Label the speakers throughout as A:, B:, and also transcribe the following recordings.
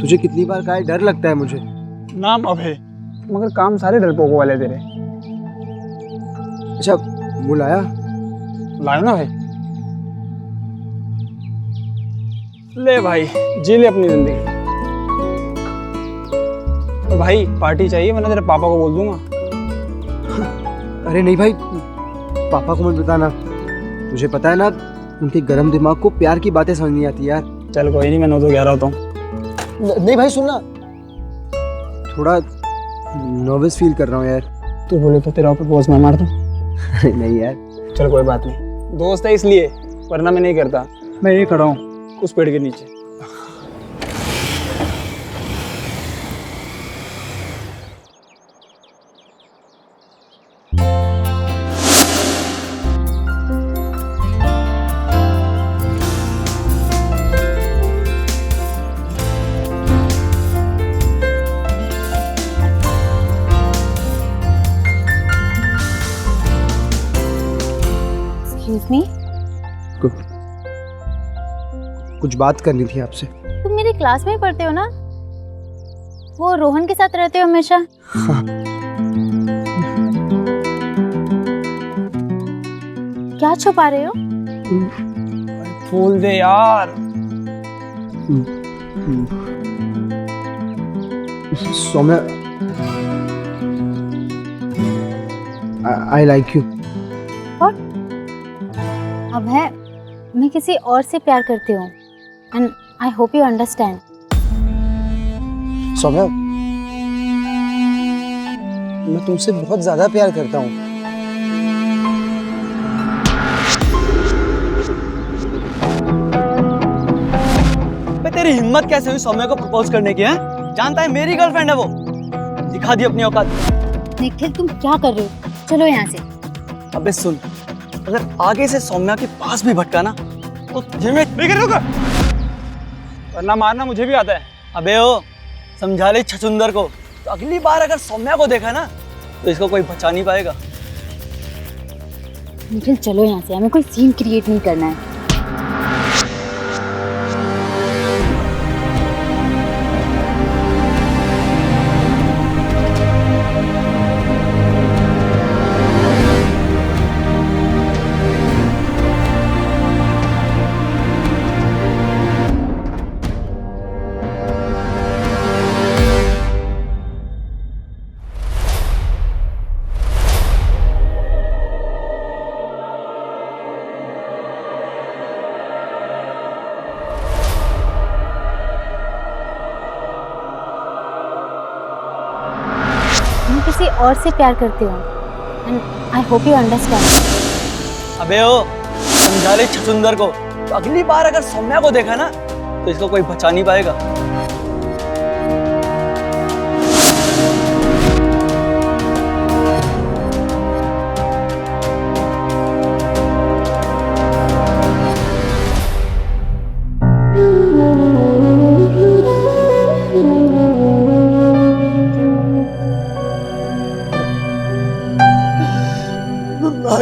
A: तुझे कितनी बार कहा है, डर लगता है मुझे।
B: नाम अभय, मगर काम सारे डरपोकों वाले तेरे।
A: अच्छा बुलाया?
B: लाया ना भाई, ले भाई जी ले अपनी जिंदगी। तो भाई पार्टी चाहिए वरना तेरे पापा को बोल दूंगा।
A: अरे नहीं भाई, पापा को मत बताना। तुझे पता है ना, उनके गरम दिमाग को प्यार की बातें समझ नहीं आती यार।
B: चल कोई नहीं, मैं 9 तो 11 होता हूँ।
A: नहीं भाई सुनना, थोड़ा नर्वस फील कर रहा हूँ यार।
B: तू बोले तो तेरा प्रपोज मैं मार दूँ?
A: नहीं यार।
B: चल कोई बात नहीं, दोस्त है इसलिए, वरना मैं नहीं करता। मैं यही खड़ा हूँ उस पेड़ के नीचे।
C: Excuse me?
A: कुछ बात करनी थी आपसे।
C: तुम मेरी क्लास में ही पढ़ते हो ना? वो रोहन के साथ रहते हो हमेशा?
A: हाँ।
C: क्या छुपा रहे हो?
B: फूल दे यार।
A: Saumya, I like you.
C: अब है, मैं किसी और से प्यार करती हूँ and I hope you understand.
A: Saumya, मैं तुमसे बहुत ज्यादा प्यार करता हूँ।
D: तेरी हिम्मत कैसे हुई सौम्या को प्रपोज करने की? है जानता है मेरी गर्लफ्रेंड है वो। दिखा दी अपनी औकात।
C: निखिल तुम क्या कर रहे हो? चलो यहाँ से।
D: अबे सुन, अगर आगे से सौम्या के पास भी भटका ना तो
B: वरना मारना मुझे भी आता है।
D: अबे ओ समझा ले छछुंदर को, तो अगली बार अगर सौम्या को देखा ना तो इसको कोई बचा नहीं पाएगा।
C: निखिल चलो यहाँ से, हमें कोई सीन क्रिएट नहीं करना है। मैं किसी और से प्यार करती हूँ and I hope you understand.
D: अबे ओ समझा ले छछुंदर को, तो अगली बार अगर सौम्या को देखा ना तो इसको कोई बचा नहीं पाएगा।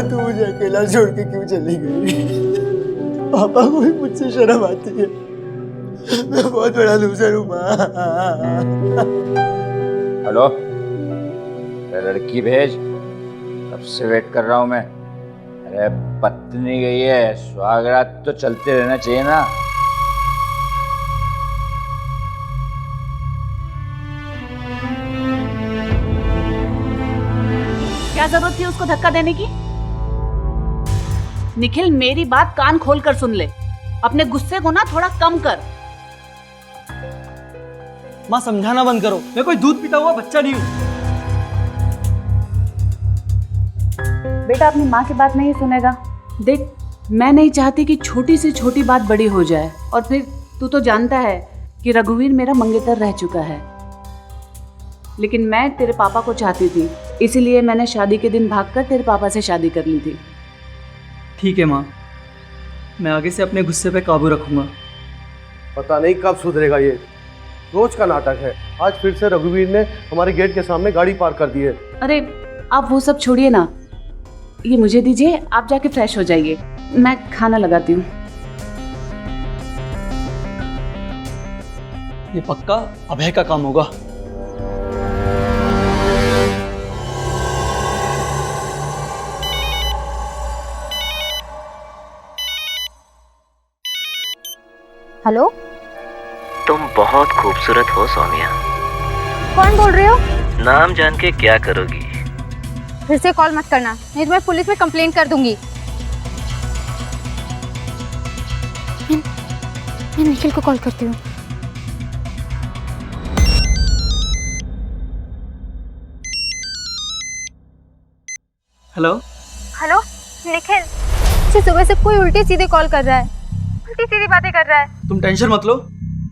A: तू मुझे अकेला छोड़ के क्यों चली गई? पापा को भी मुझसे शर्म आती है। मैं बहुत बड़ा लूजर हूँ माँ।
E: हेलो, लड़की भेज, कब से वेट कर रहा हूँ मैं। अरे पत्नी गई है, स्वागत तो चलते रहना चाहिए ना।
F: क्या जरूरत थी उसको धक्का देने की? निखिल मेरी बात कान खोल कर सुन ले, अपने गुस्से को ना थोड़ा कम कर।
D: माँ समझाना बंद करो, मैं कोई दूध पीता हुआ बच्चा नहीं हूँ।
F: बेटा अपनी माँ की बात नहीं सुनेगा। देख, मैं नहीं चाहती कि छोटी से छोटी बात बड़ी हो जाए, और फिर तू तो जानता है कि रघुवीर मेरा मंगेतर रह चुका है। लेकिन मैं तेरे पापा को चाहती थी, इसीलिए मैंने शादी के दिन भागकर तेरे पापा से शादी कर ली थी।
D: ठीक है माँ, मैं आगे से अपने गुस्से पे काबू रखूंगा।
G: पता नहीं कब सुधरेगा ये, रोज का नाटक है। आज फिर से रघुवीर ने हमारे गेट के सामने गाड़ी पार्क कर दी है।
F: अरे आप वो सब छोड़िए ना, ये मुझे दीजिए, आप जाके फ्रेश हो जाइए, मैं खाना लगाती हूँ।
D: ये पक्का अभय का काम होगा।
C: हेलो,
H: तुम बहुत खूबसूरत हो सोनिया।
C: कौन बोल रहे हो?
H: नाम जान के क्या करोगी?
C: फिर से कॉल मत करना, नहीं तो मैं पुलिस में कंप्लेंट कर दूंगी। मैं निखिल को कॉल करती हूँ।
D: हेलो
C: हेलो निखिल, मुझे सुबह से कोई उल्टी सीधे कॉल कर रहा है, उल्टी सीधी बातें कर रहा है।
D: तुम टेंशन मत लो,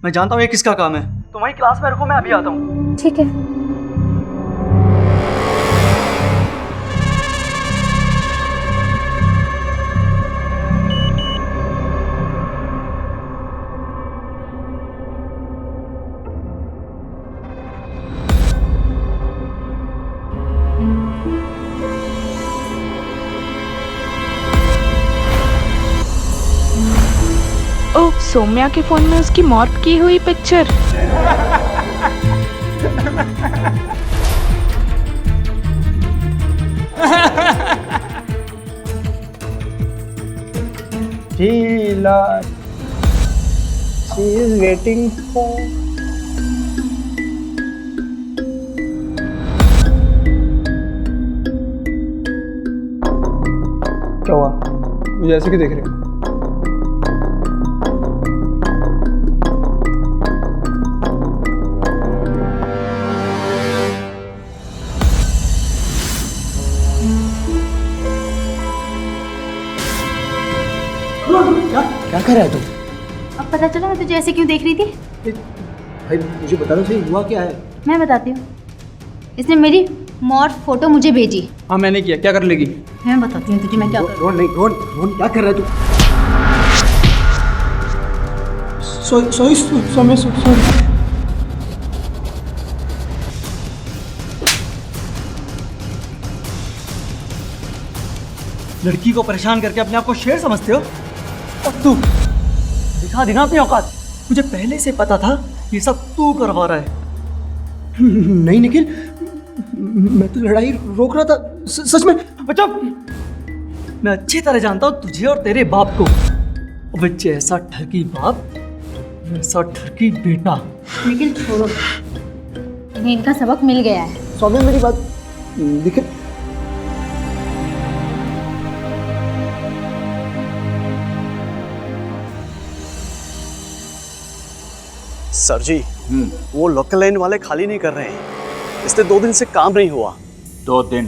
D: मैं जानता हूँ ये किसका काम है। तुम्हारी क्लास में रुको, मैं अभी आता हूँ।
C: ठीक है।
I: ओह, सौम्या के फोन में उसकी मौत की हुई picture.
B: Sheela, she is waiting for। क्या हुआ? मुझे ऐसे क्यों देख रहे हो?
A: क्या कर रहा है तू?
C: अब पता चला मैं तुझे ऐसे क्यों देख रही थी?
A: भाई मुझे बता दो सही, हुआ क्या है?
C: मैं बताती हूँ। इसने मेरी मॉर्फ फोटो मुझे भेजी।
B: हाँ मैंने किया, क्या कर लेगी?
C: मैं बताती हूँ तुझे मैं क्या करूँ।
A: रोहन नहीं, रोहन क्या कर रहा है तू? सॉरी।
D: लड़की को परेशान करके अपने आप को शेर समझते हो? और तू दिखा दी ना अपनी औकात। मुझे पहले से पता था ये सब तू करवा रहा है।
A: नहीं निखिल, मैं तो लड़ाई रोक रहा था, सच में।
D: बच्चा, मैं अच्छी तरह जानता हूँ तुझे और तेरे बाप को। बच्चे ऐसा ठरकी बाप, ऐसा ठरकी बेटा।
C: निखिल छोड़ो, इन्हें इनका सबक मिल गया है।
A: सौम्या मेरी बात निखिल।
G: सर जी, वो लोकल लाइन वाले खाली नहीं कर रहे हैं। इसलिए 2 दिन से काम नहीं हुआ।
E: 2 दिन?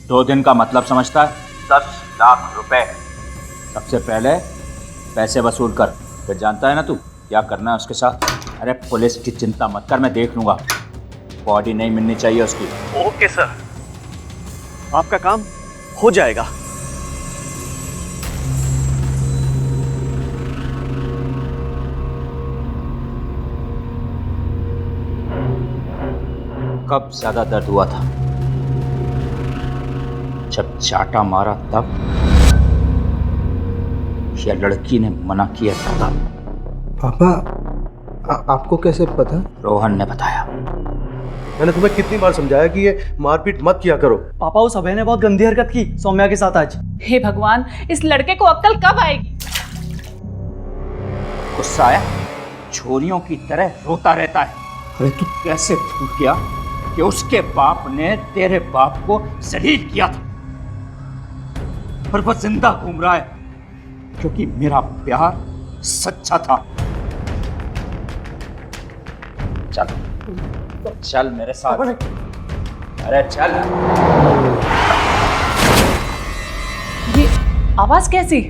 E: 2 दिन का मतलब समझता है? 10 लाख रुपए। सबसे पहले पैसे वसूल कर, फिर जानता है ना तू क्या करना है उसके साथ। अरे पुलिस की चिंता मत कर, मैं देख लूंगा। बॉडी नहीं मिलनी चाहिए उसकी।
G: ओके सर, आपका काम हो जाएगा।
E: कब ज्यादा दर्द हुआ था? जब चाटा मारा तब, या लड़की ने मना किया तब?
A: पापा आपको कैसे पता?
E: रोहन ने बताया।
G: मैंने तुम्हें कितनी बार समझाया कि ये मारपीट मत किया करो।
D: पापा, उस अभय ने बहुत गंदी हरकत की सौम्या के साथ आज।
F: हे भगवान, इस लड़के को अक्ल कब आएगी?
E: गुस्सा आया? छोरियों की तरह रोता रहता है। अरे तू कैसे भूल गया कि उसके बाप ने तेरे बाप को जलील किया था, और वह जिंदा घूम रहा है क्योंकि मेरा प्यार सच्चा था। चल चल मेरे साथ। अरे चल।
F: ये आवाज कैसी?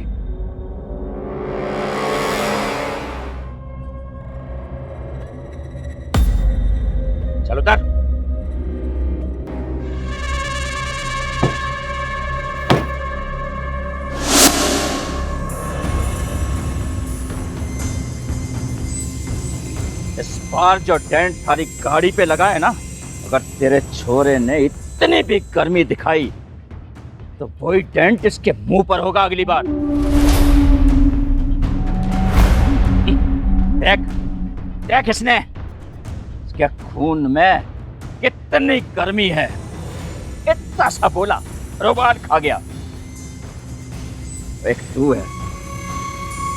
E: चलो उधर। इस बार जो डेंट थारी गाड़ी पे लगा है ना, अगर तेरे छोरे ने इतनी भी गर्मी दिखाई तो वही डेंट इसके मुंह पर होगा अगली बार। देख देख इसने, इसके खून में कितनी गर्मी है। इतना सा बोला, रुबान खा गया। एक तू है,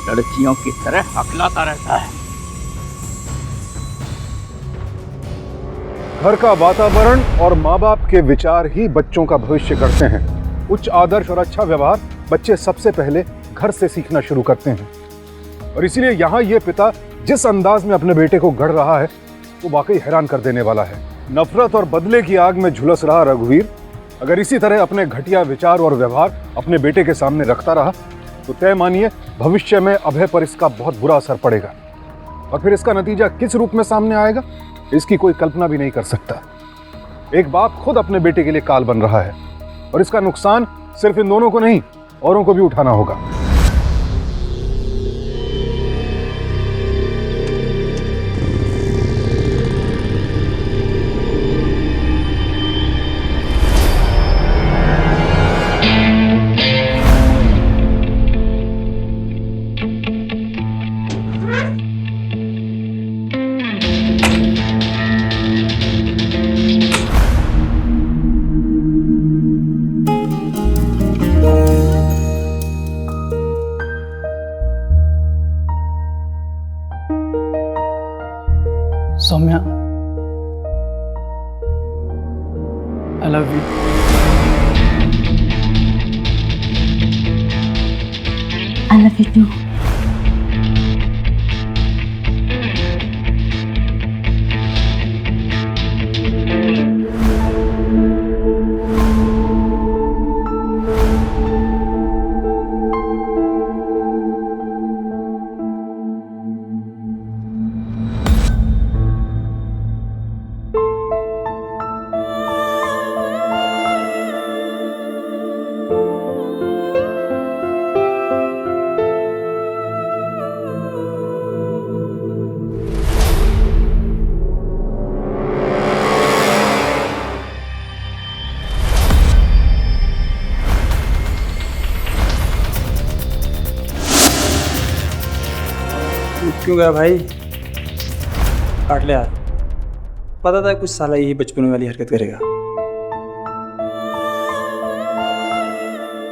E: लड़कियों की तरह हकलाता रहता है।
J: घर का वातावरण और माँ बाप के विचार ही बच्चों का भविष्य करते हैं। उच्च आदर्श और अच्छा व्यवहार बच्चे सबसे पहले घर से सीखना शुरू करते हैं, और इसीलिए यहाँ ये पिता जिस अंदाज में अपने बेटे को गढ़ रहा है वो वाकई हैरान कर देने वाला है। नफरत और बदले की आग में झुलस रहा रघुवीर अगर इसी तरह अपने घटिया विचार और व्यवहार अपने बेटे के सामने रखता रहा तो तय मानिए भविष्य में अभय पर इसका बहुत बुरा असर पड़ेगा, और फिर इसका नतीजा किस रूप में सामने आएगा इसकी कोई कल्पना भी नहीं कर सकता। एक बाप खुद अपने बेटे के लिए काल बन रहा है, और इसका नुकसान सिर्फ इन दोनों को नहीं औरों को भी उठाना होगा।
B: Saumya, I love you.
C: I love you too.
B: क्यों गया भाई? काट ले यार, पता था कुछ साला यही बचपन वाली हरकत करेगा।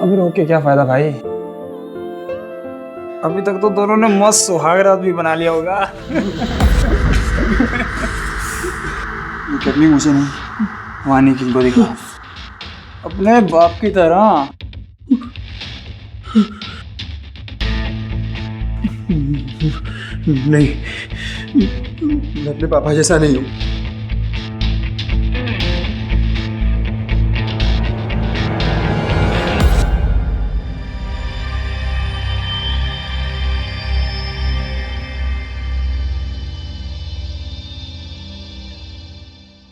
B: अभी रोक के क्या फायदा भाई? अभी तक तो दोनों ने मस्त सुहाग रात भी बना लिया होगा। ये करनी मुझे नहीं, वानी किल को दिखा अपने बाप की तरह।
A: नहीं, मैं अपने पापा जैसा नहीं हूँ।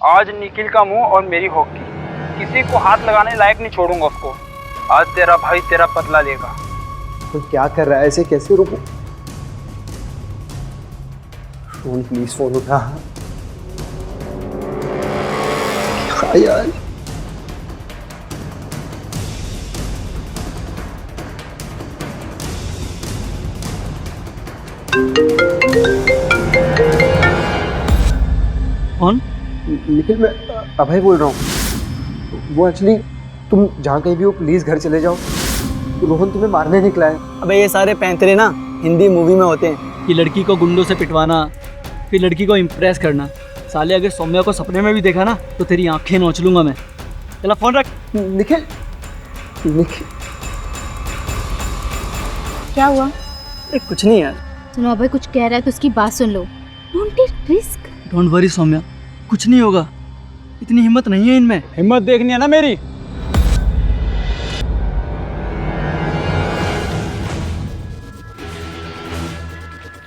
B: आज निखिल का मुंह और मेरी हॉकी, किसी को हाथ लगाने लायक नहीं छोड़ूंगा उसको। आज तेरा भाई तेरा बदला लेगा।
A: तो क्या कर रहा है? ऐसे कैसे रुकूं? फोन प्लीज, फोन उठा। क्या यार?
D: कौन?
A: निखिल, मैं अभय बोल रहा हूँ। वो एक्चुअली तुम जहाँ कहीं भी हो प्लीज घर चले जाओ। रोहन तुम्हें मारने निकला है।
B: अबे ये सारे पैंतरे ना हिंदी मूवी में होते हैं।
D: कि लड़की को गुंडों से पिटवाना, फिर लड़की को इम्प्रेस करना। साले अगर सौम्या को सपने में भी देखा ना तो तेरी आंखें नोच लूंगा मैं। चला फोन रख।
A: निखिल, निखिल
C: क्या हुआ?
B: अरे कुछ नहीं यार।
C: सुनो, अभय कुछ कह रहा है तो उसकी बात सुन लो। Don't take risk.
D: Don't worry Saumya, कुछ नहीं होगा। इतनी हिम्मत नहीं है इनमें।
B: हिम्मत देखनी है ना मेरी।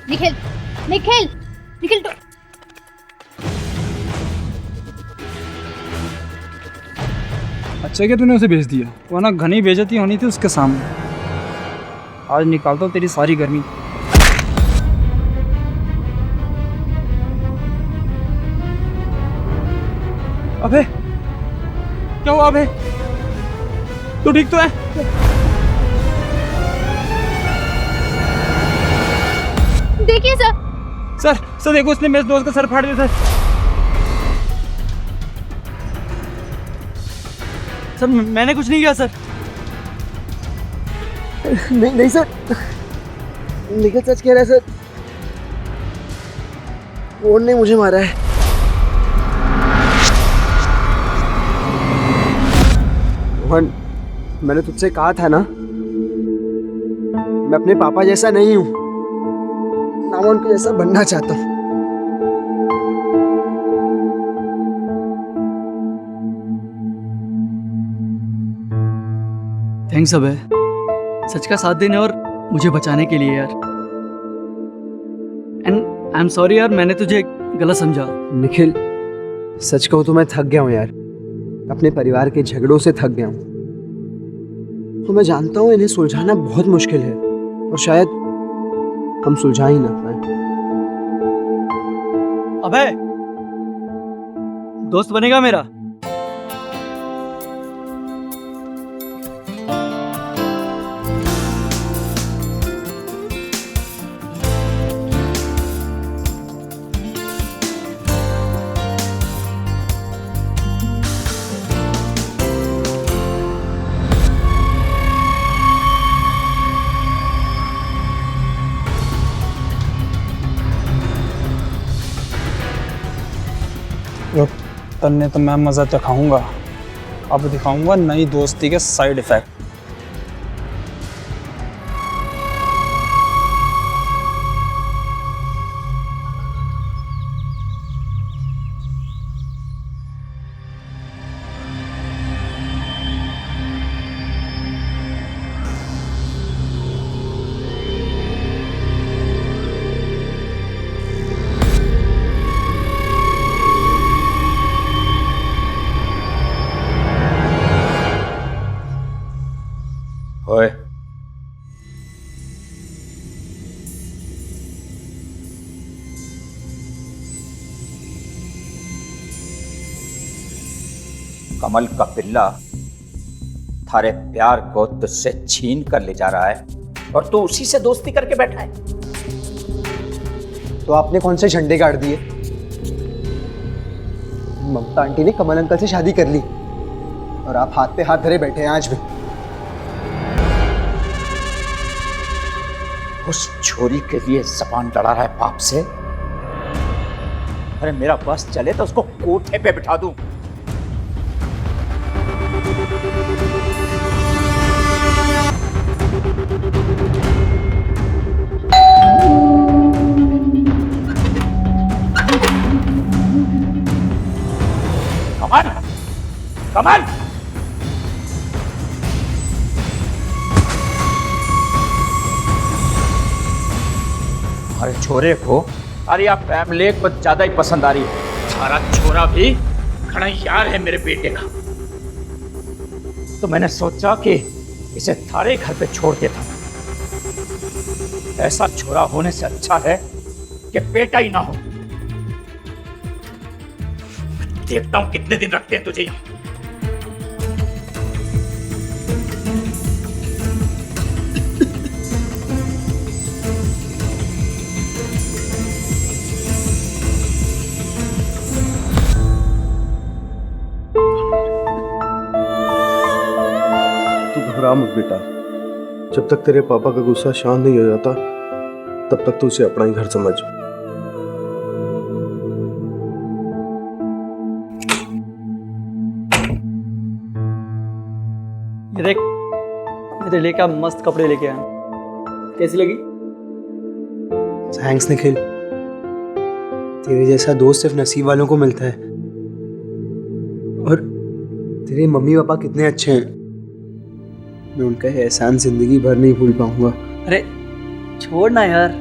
C: निखिल, निखिल, निखिल,
B: अच्छा क्या तूने उसे भेज दिया, वरना घनी बेइज्जती होनी थी उसके सामने। आज निकालता हूँ तेरी सारी गर्मी। अबे क्या हुआ? अबे तू ठीक तो है?
C: देखिए सर,
B: सर देखो, उसने मेरे दोस्त का सर फाड़ दिया
D: सर। मैंने कुछ नहीं किया सर।
A: नहीं सर, निखिल सच कह रहा है सर, मोहन ने मुझे मारा है। मोहन, मैंने तुझसे कहा था ना, मैं अपने पापा जैसा नहीं हूं, ना मैं उनके जैसा बनना चाहता हूं।
D: थैंक्स अबे, सच का साथ देने और मुझे बचाने के लिए यार। एंड आई एम सॉरी यार, मैंने तुझे गलत समझा।
A: निखिल, सच कहूं तो मैं थक गया हूं यार, अपने परिवार के झगड़ों से थक गया हूं। तो मैं जानता हूं इन्हें सुलझाना बहुत मुश्किल है, और शायद हम सुलझा ही ना पाए।
D: अबे, दोस्त बनेगा मेरा?
B: तन्ने तो मैं मज़ा चखाऊंगा, अब दिखाऊंगा नई दोस्ती के साइड इफेक्ट।
E: ओए, कमल का पिल्ला थारे प्यार को तुझसे छीन कर ले जा रहा है और तू उसी से दोस्ती करके बैठा है।
A: तो आपने कौन से झंडे गाड़ दिए? ममता आंटी ने कमल अंकल से शादी कर ली और आप हाथ पे हाथ धरे बैठे हैं आज भी।
E: उस छोरी के लिए जबान लड़ा रहा है बाप से। अरे मेरा बस चले तो उसको कोठे पे बिठा दूं। कमल, कमल, अरे छोरे को अरे आप फैमिली को ज्यादा ही पसंद आ रही है। सारा छोरा भी खड़ा यार है मेरे बेटे का, तो मैंने सोचा कि इसे थारे घर पे छोड़ देता। ऐसा छोरा होने से अच्छा है कि बेटा ही ना हो। देखता हूं कितने दिन रखते हैं तुझे यहां।
G: घबरा मत बेटा, जब तक तेरे पापा का गुस्सा शांत नहीं हो जाता तब तक तू उसे अपना ही घर समझ।
D: ये देख, मेरे लेके मस्त कपड़े लेके आया। कैसी लगी?
A: थैंक्स निखिल, तेरे जैसा दोस्त सिर्फ नसीब वालों को मिलता है। और तेरे मम्मी पापा कितने अच्छे हैं, मैं उनका एहसान जिंदगी भर नहीं भूल पाऊंगा।
D: अरे छोड़ ना यार,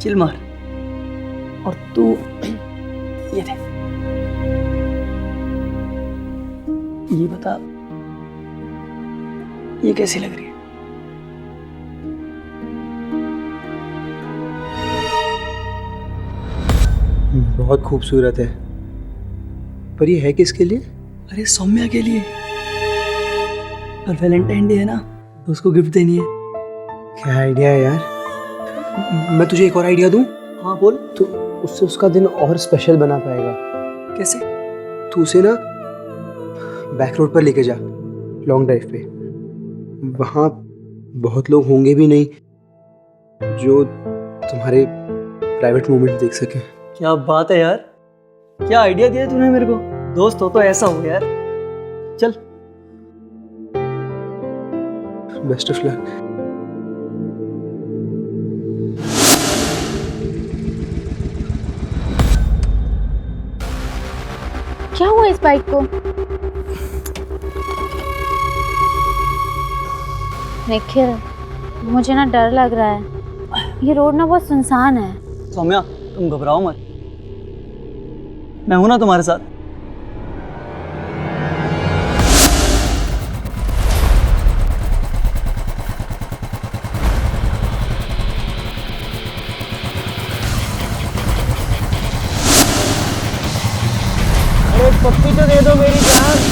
D: चिल मार। और तू ये देख, ये बता ये कैसी लग रही है?
A: बहुत खूबसूरत है, पर ये है किसके लिए?
D: अरे सौम्या के लिए। और वैलेंटाइन डे है ना, तो उसको गिफ्ट देनी है।
A: क्या आइडिया है यार। मैं तुझे एक और आइडिया दूं?
D: हाँ बोल।
A: तो उससे उसका दिन और स्पेशल बना पाएगा।
D: कैसे?
A: तू उसे ना बैक रोड पर लेके जा, लॉन्ग ड्राइव पे। वहाँ बहुत लोग होंगे भी नहीं जो तुम्हारे प्राइवेट मोमेंट देख सके।
D: क्या बात है यार, क्या आइडिया दिया तूने मेरे को। दोस्त हो तो ऐसा हो यार। चल।
A: Best of luck.
C: क्या हुआ इस बाइक को? निखिल, मुझे ना डर लग रहा है। ये रोड ना बहुत सुनसान है।
D: सौम्या तुम घबराओ मत, मैं हूं ना तुम्हारे साथ। अरे पप्पी तो दे दो मेरी जान।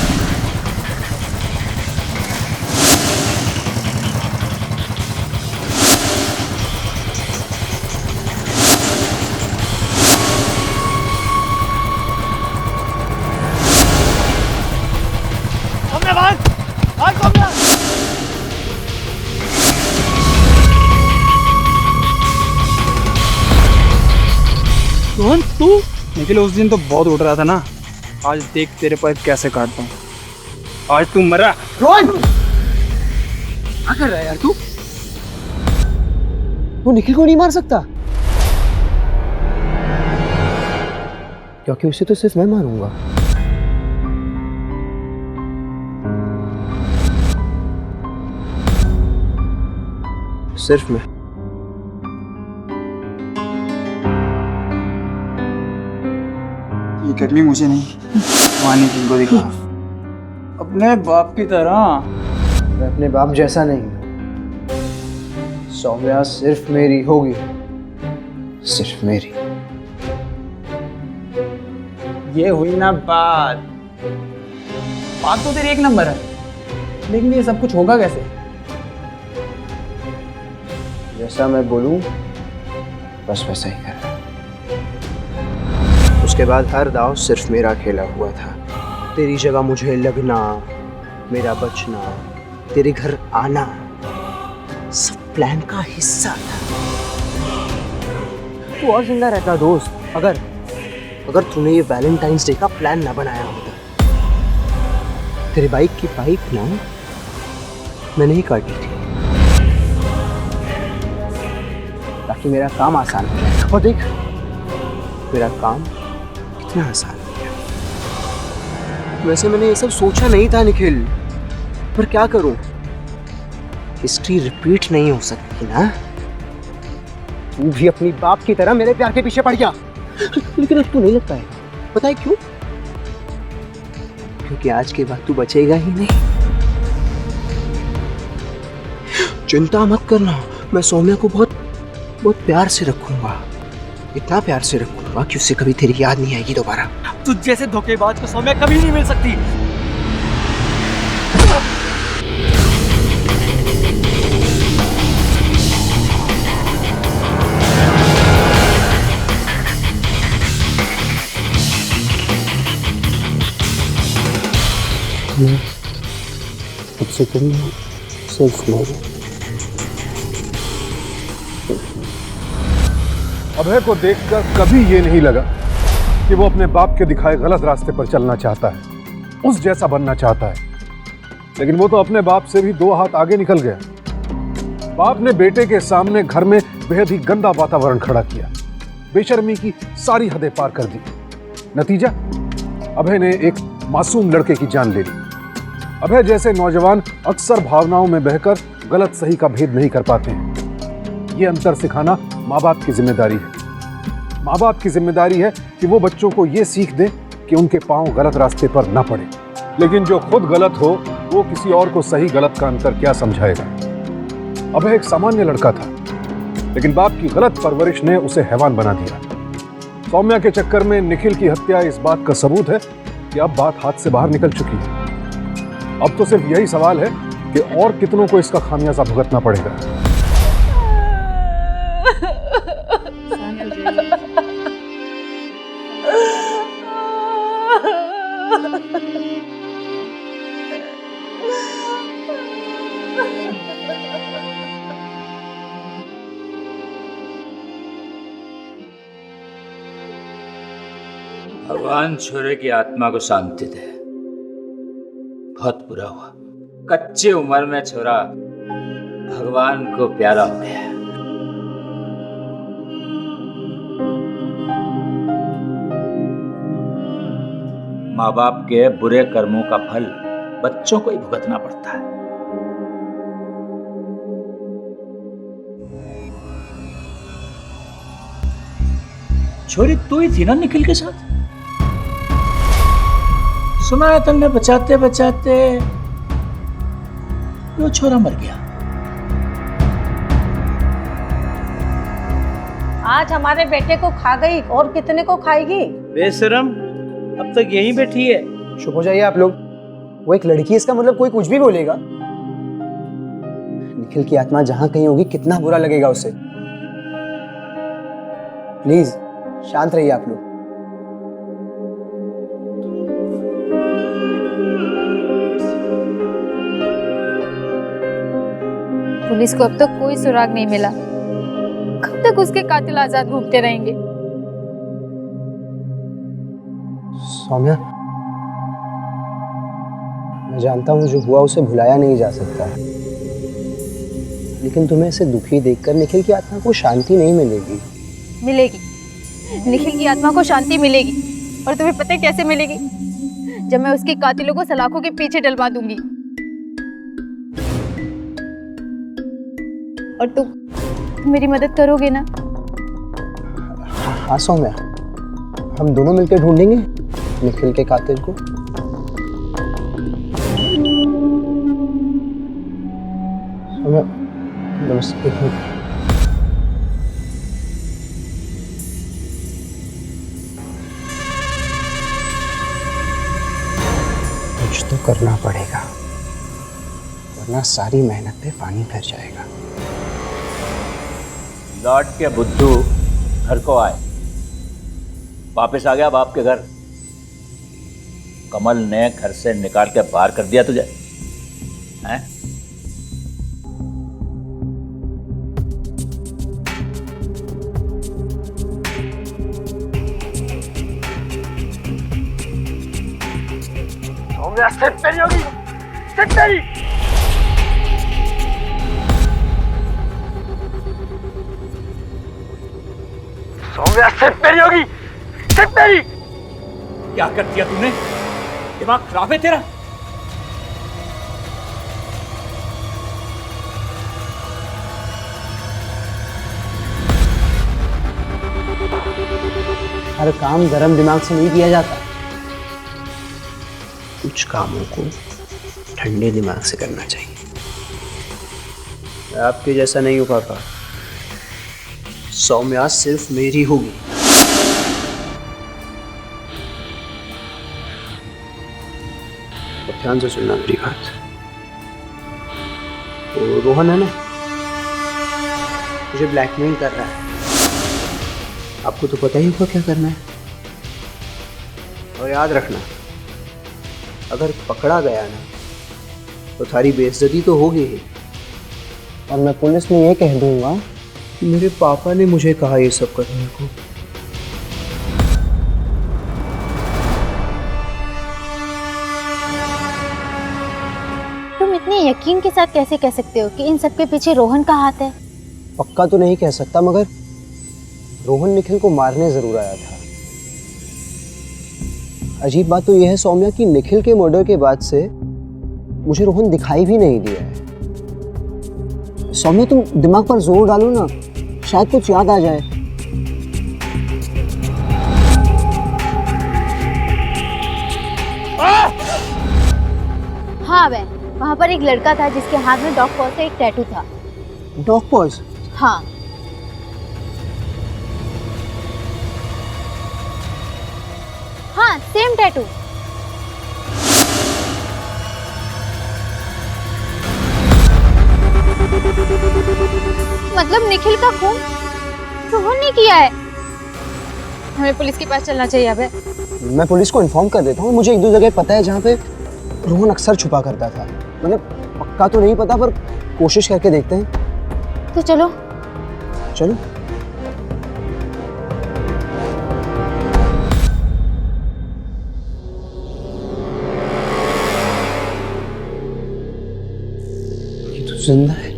B: रोहन तू? निखिल उस दिन तो बहुत उड़ रहा था ना, आज देख तेरे पर कैसे काटता हूँ। आज तू मरा।
A: रोहन, क्या कर रहा है यार तू? वो निखिल को नहीं मार सकता, क्योंकि उसे तो सिर्फ मैं मारूंगा। सिर्फ मैं।
B: ये करनी मुझे नहीं, वहाँ निखिल को दिखा। अपने बाप की तरह।
A: मैं अपने बाप जैसा नहीं। सौम्या सिर्फ मेरी होगी, सिर्फ मेरी।
B: ये हुई ना बात। बात तो तेरी एक नंबर है, लेकिन ये सब कुछ होगा कैसे?
A: जैसा मैं बोलूं बस वैसा ही कर। उसके बाद हर दाव सिर्फ मेरा खेला हुआ था। तेरी जगह मुझे लगना, मेरा बचना, तेरे घर आना, सब प्लान का हिस्सा था। तू और जिंदा रहता दोस्त, अगर तूने ये वैलेंटाइंस डे का प्लान ना बनाया होता। तेरी बाइक की पाइप ना मैंने ही काटी थी, ताकि मेरा काम आसान हो जाए। और देख मेरा काम कितना आसान हो गया। वैसे मैंने ये सब सोचा नहीं था निखिल, पर क्या करूं, हिस्ट्री रिपीट नहीं हो सकती ना। तू भी अपनी बाप की तरह मेरे प्यार के पीछे पड़ गया, लेकिन अब तू नहीं लगता है। पता है क्यों? क्योंकि आज के बाद तू बचेगा ही नहीं। चिंता मत करना, मैं सौम्या को बहुत प्यार से रखूंगा। इतना प्यार से रखूंगा कि उससे कभी तेरी याद नहीं आएगी दोबारा।
D: तुझ जैसे धोखेबाज को सौम्या कभी नहीं मिल सकती।
A: सबसे तुम सिर्फ मेरे।
J: अभय को देखकर कभी ये नहीं लगा कि वो अपने बाप के दिखाए गलत रास्ते पर चलना चाहता है, उस जैसा बनना चाहता है। लेकिन वो तो अपने बाप से भी 2 हाथ आगे निकल गया। बाप ने बेटे के सामने घर में बेहद ही गंदा वातावरण खड़ा किया, बेशर्मी की सारी हदें पार कर दी। नतीजा, अभय ने एक मासूम लड़के की जान ले ली। अभय जैसे नौजवान अक्सर भावनाओं में बहकर गलत सही का भेद नहीं कर पाते हैं। ये अंतर सिखाना माँ बाप की जिम्मेदारी है। माँ बाप की जिम्मेदारी है कि वो बच्चों को ये सीख दें कि उनके पांव गलत रास्ते पर न पड़े। लेकिन जो खुद गलत हो वो किसी और को सही गलत का अंतर क्या समझाएगा। अभय एक सामान्य लड़का था, लेकिन बाप की गलत परवरिश ने उसे हैवान बना दिया। सौम्या के चक्कर में निखिल की हत्या इस बात का सबूत है कि अब बात हाथ से बाहर निकल चुकी है। अब तो सिर्फ यही सवाल है कि और कितनों को इसका खामियाजा भुगतना पड़ेगा।
E: भगवान छोरे की आत्मा को शांति दे। बहुत बुरा हुआ, कच्ची उम्र में छोरा भगवान को प्यारा हो गया। माँ बाप के बुरे कर्मों का फल बच्चों को ही भुगतना पड़ता है। छोरी तू ही थी ना निखिल के साथ? सुना है तुमने बचाते बचाते वो छोरा मर गया।
K: आज हमारे बेटे को खा गई और कितने को खाएगी?
D: बेशरम, अब तक यहीं बैठी है।
A: चुप हो जाइए आप लोग। वो एक लड़की, इसका मतलब कोई कुछ भी बोलेगा। निखिल की आत्मा जहां कहीं होगी, कितना बुरा लगेगा उसे। प्लीज शांत रहिए आप लोग।
C: पुलिस को अब तक कोई सुराग नहीं मिला। कब तक उसके कातिल आजाद घूमते रहेंगे?
A: सौम्या, मैं जानता हूं जो हुआ उसे भुलाया नहीं जा सकता, लेकिन तुम्हें इसे दुखी देखकर निखिल की आत्मा को शांति नहीं मिलेगी।
C: मिलेगी, निखिल की आत्मा को शांति मिलेगी। और तुम्हें पता है कैसे मिलेगी? जब मैं उसके कातिलों को सलाखों के पीछे डलवा दूंगी। और तुम मेरी मदद करोगे ना?
A: हाँ सौम्या, हम दोनों मिलकर ढूंढेंगे निखिल के कातिल को। सौम्या, नमस्ते। एक मिनट। कुछ तो करना पड़ेगा, वरना सारी मेहनत पे पानी फिर जाएगा।
E: लौट के बुद्धू घर को आए। वापस आ गया बाप के घर। कमल ने घर से निकाल के बाहर कर दिया तुझे, हैं?
G: सौम्या सिर्फ तेरी होगी, सिर्फ तेरी। सौम्या सिर्फ तेरी होगी, सिर्फ तेरी।
E: क्या कर दिया तूने? दिमाग खराब है तेरा?
A: हर काम गरम दिमाग से नहीं किया जाता। कुछ कामों को ठंडे दिमाग से करना चाहिए। मैं आपके जैसा नहीं हो पापा। सौम्या सिर्फ मेरी होगी। ध्यान से सुनना मेरी बात। तो रोहन है ना, मुझे ब्लैकमेल कर रहा है। आपको तो पता ही होगा क्या करना है। और याद रखना, अगर पकड़ा गया ना तो थारी बेइज्जती तो होगी ही। और मैं पुलिस में ये कह दूंगा कि मेरे पापा ने मुझे कहा ये सब करने को।
C: तुम इतने यकीन के साथ कैसे कह सकते हो कि इन सब के पीछे रोहन का हाथ है?
A: पक्का तो नहीं कह सकता, मगर रोहन निखिल को मारने जरूर आया था। अजीब बात तो यह है सौम्या कि निखिल के मर्डर के बाद से मुझे रोहन दिखाई भी नहीं दिया है। सौम्या, तुम दिमाग पर जोर डालो ना, शायद कुछ याद आ जाए।
C: हाँ बहन, वहाँ पर एक लड़का था जिसके हाथ में डॉग पॉज का एक टैटू था।
A: Dog pause?
C: हाँ। हाँ, सेम टैटू। मतलब निखिल का खून रोहन ने किया है। हमें पुलिस के पास चलना चाहिए। अबे
A: मैं पुलिस को इन्फॉर्म कर देता हूँ। मुझे एक दो जगह पता है जहाँ पे रोहन अक्सर छुपा करता था। मैंने पक्का तो नहीं पता, पर कोशिश करके देखते हैं।
C: तो चलो
A: चलो। जिंदा है।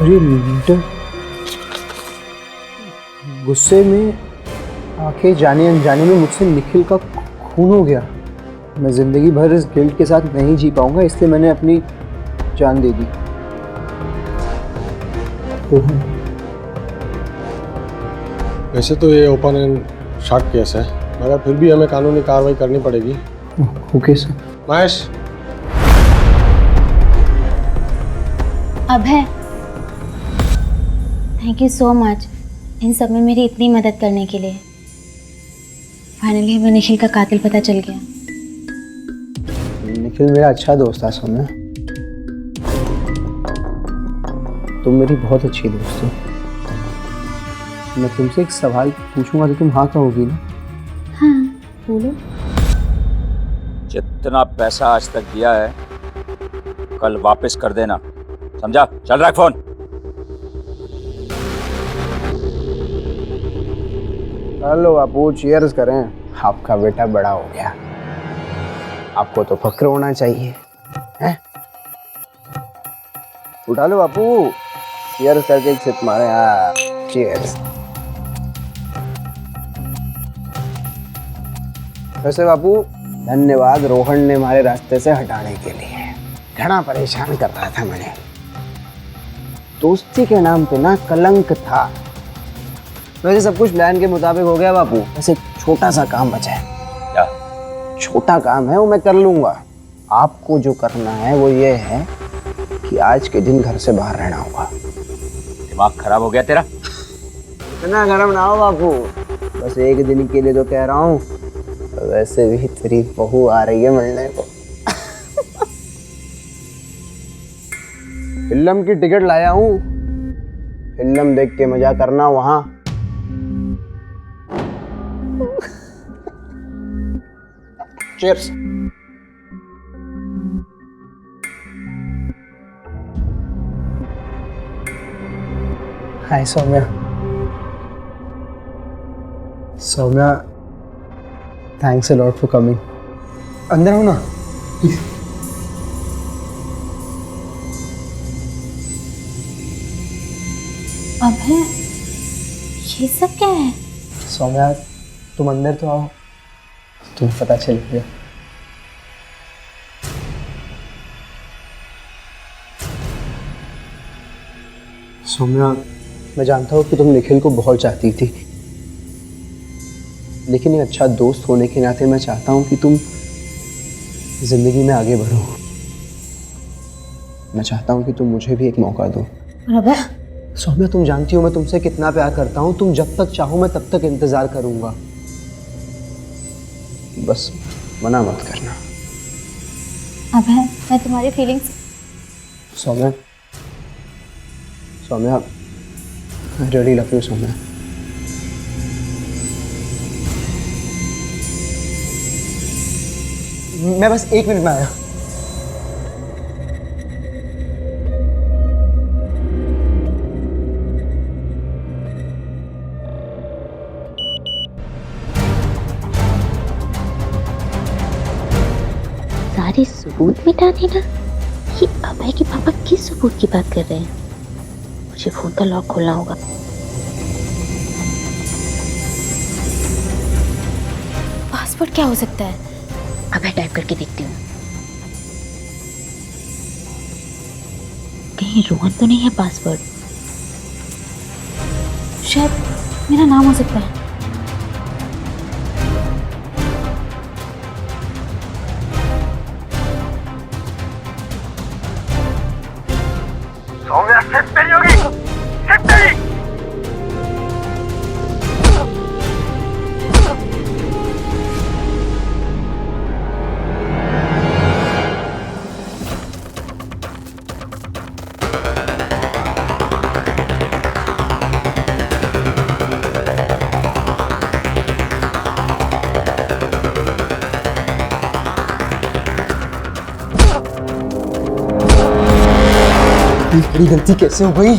A: अरे लीडर, गुस्से में आंखें जाने अनजाने में मुझसे निखिल का खून हो गया। मैं जिंदगी भर इस गिल्ट के साथ नहीं जी पाऊंगा, इसलिए मैंने अपनी जान दे दी।
G: वैसे तो ये ओपन एंड शॉर्ट केस है, मगर फिर भी हमें कानूनी कार्रवाई करनी पड़ेगी।
A: Okay sir.
G: Mahesh,
C: Abhay, thank you so much in सब में मेरी इतनी मदद करने के लिए। फाइनली हमें निखिल का कातिल पता चल गया।
A: निखिल मेरा अच्छा दोस्त था सौम्या, तुम मेरी बहुत अच्छी दोस्त हो। मैं तुमसे एक सवाल पूछूंगा तो तुम हाँ कहोगी ना?
C: हाँ बोलो।
E: जितना पैसा आज तक दिया है कल वापस कर देना, समझा? चल रहा है फोन।
A: हेलो बापू, चीयर्स करें। आपका बेटा बड़ा हो गया, आपको तो फक्र होना चाहिए, हैं? उठा लो बापू, चीयर्स करके एक सिप मारे। हाँ, चीयर्स। वैसे बापू धन्यवाद रोहन ने हमारे रास्ते से हटाने के लिए। घना परेशान कर रहा था मैंने। दोस्ती के नाम पे ना कलंक था। वैसे सब कुछ प्लान के मुताबिक हो गया बापू, बस एक छोटा सा काम बचा है।
E: क्या?
A: छोटा काम है वो मैं कर लूंगा। आपको जो करना है वो ये है कि आज के दिन घर से बाहर रहना होगा।
E: दिमाग खराब हो गया तेरा?
A: इतना गरम ना हो बापू, बस एक दिन के लिए तो कह रहा हूँ। वैसे भी तेरी बहू आ रही है मिलने को। फिल्म की टिकट लाया हूँ, फिल्म देख के मजा करना वहां। Cheers. Hi Saumya. Saumya, thanks a lot for coming. अंदर हो ना प्लीज।
C: अभय, ये सब क्या है?
A: सौम्या तुम अंदर तो आओ, तुम्हें पता चल गया। सौम्या, मैं जानता हूँ कि तुम निखिल को बहुत चाहती थी, लेकिन एक अच्छा दोस्त होने के नाते मैं चाहता हूँ कि तुम जिंदगी में आगे बढ़ो। मैं चाहता हूँ कि तुम मुझे भी एक मौका दो।
C: अभय,
A: सौम्या तुम जानती हो मैं तुमसे कितना प्यार करता हूँ। तुम जब तक चाहो मैं तब तक इंतजार करूंगा, बस मना मत करना।
C: अभय, मैं तुम्हारी feelings.
A: Saumya, Saumya, I really love you Saumya. मैं बस 1 मिनट में आया।
L: सारे सबूत मिटा देना? ये अभय के पापा किस सबूत की बात कर रहे हैं? मुझे फोन का लॉक खोलना होगा।
C: पासवर्ड क्या हो सकता है?
L: अभय टाइप करके देखती हूँ। कहीं रोहन तो नहीं है पासवर्ड?
C: शायद मेरा नाम हो सकता है।
M: सौम्या सिर्फ तेरी होगी, सिर्फ तेरी।
A: इतनी बड़ी गलती कैसे हो गई?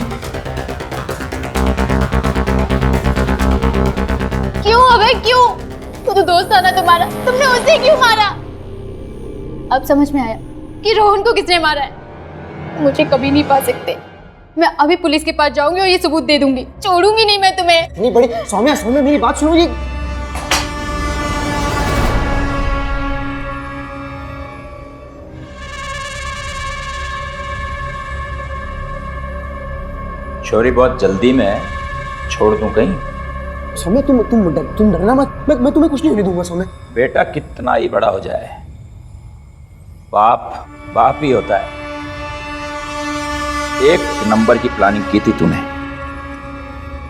C: क्यों अबे क्यों? वो तो दोस्त था ना तुम्हारा, तुमने उसे क्यों मारा? अब समझ में आया कि रोहन को किसने मारा है। मुझे कभी नहीं पा सकते। मैं अभी पुलिस के पास जाऊंगी और ये सबूत दे दूंगी। छोड़ूंगी नहीं मैं तुम्हें।
A: नहीं बड़ी सौम्या, सौम्या मेरी बात सुनोगी?
E: छोरी बहुत जल्दी में है, छोड़ दूं कहीं?
A: सौम्या तुम डरना मत, मैं तुम्हें कुछ नहीं होने दूंगा सौम्या।
E: बेटा कितना ही बड़ा हो जाए, बाप बाप ही होता है। एक नंबर की प्लानिंग की थी तूने,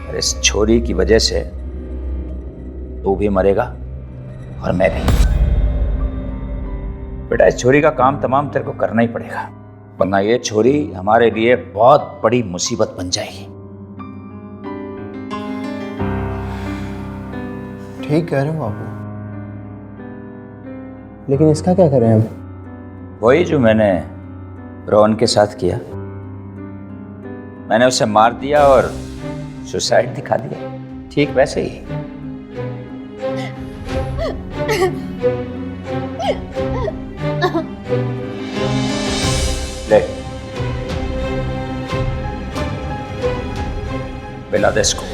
E: और इस छोरी की वजह से तू भी मरेगा और मैं भी। बेटा इस छोरी का काम तमाम तेरे को करना ही पड़ेगा, वरना ये छोरी हमारे लिए बहुत बड़ी मुसीबत बन जाएगी।
A: ठीक कह रहे हो बाबू, लेकिन इसका क्या करें हम?
E: वही जो मैंने रोहन के साथ किया, मैंने उसे मार दिया और सुसाइड दिखा दिया, ठीक वैसे ही। ले पिला दे इसको।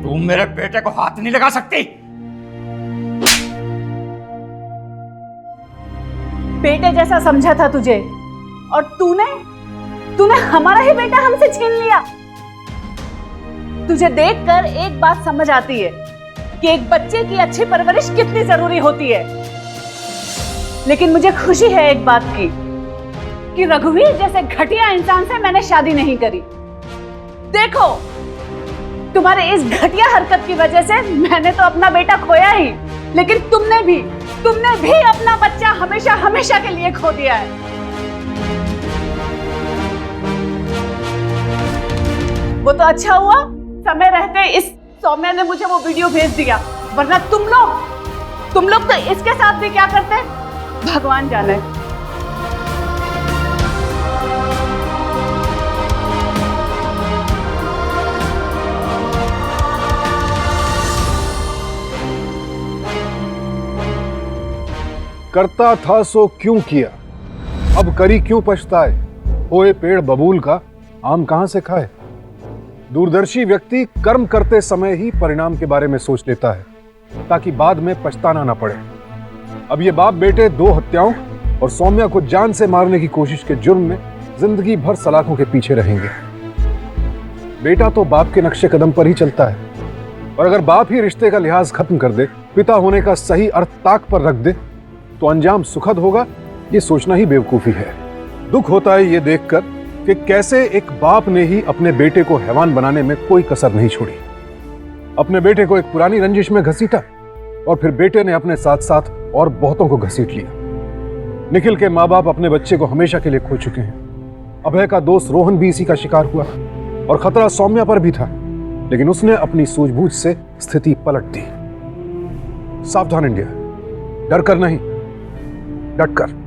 E: तुम मेरे बेटे को हाथ नहीं लगा सकती।
F: बेटे जैसा समझा था तुझे, और तूने हमारा ही बेटा हमसे छीन लिया। तुझे देखकर एक बात समझ आती है कि एक बच्चे की अच्छी परवरिश कितनी जरूरी होती है। लेकिन मुझे खुशी है एक बात की कि रघुवीर जैसे घटिया इंसान से मैंने शादी नहीं करी। देखो, तुम्हारे इस घटिया हरकत की वजह से मैंने तो अपना बेटा खोया ही, लेकिन तुमने भी अपना बच्चा हमेशा हमेशा के लिए खो दिया है। वो तो अच्छा हुआ समय रहते इस सौम्या ने मुझे वो वीडियो भेज दिया, वरना तुम लोग तो इसके साथ भी क्या करते भगवान जाने।
J: करता था सो क्यों किया, अब करी क्यों पछताए, होए पेड़ बबूल का आम कहां से खाए। दूरदर्शी व्यक्ति कर्म करते समय ही परिणाम के बारे में सोच लेता है, ताकि बाद में पछताना ना पड़े। अब ये बाप बेटे 2 हत्याओं और सौम्या को जान से मारने की कोशिश के जुर्म में जिंदगी भर सलाखों के पीछे रहेंगे। बेटा तो बाप के नक्शे कदम पर ही चलता है, और अगर बाप ही रिश्ते का लिहाज खत्म कर दे, पिता होने का सही अर्थ ताक पर रख दे, तो अंजाम सुखद होगा, ये सोचना ही बेवकूफी है। दुख होता है ये देखकर कि कैसे एक बाप ने ही अपने बेटे को हैवान बनाने में कोई कसर नहीं छोड़ी। अपने बेटे को एक पुरानी रंजिश में घसीटा, और फिर बेटे ने अपने साथ साथ और बहुतों को घसीट लिया। निखिल के माँ बाप अपने बच्चे को हमेशा के लिए खो चुके हैं। अभय का दोस्त रोहन भी इसी का शिकार हुआ, और खतरा सौम्या पर भी था, लेकिन उसने अपनी सूझबूझ से स्थिति पलट दी। सावधान इंडिया, डर कर नहीं, डट कर।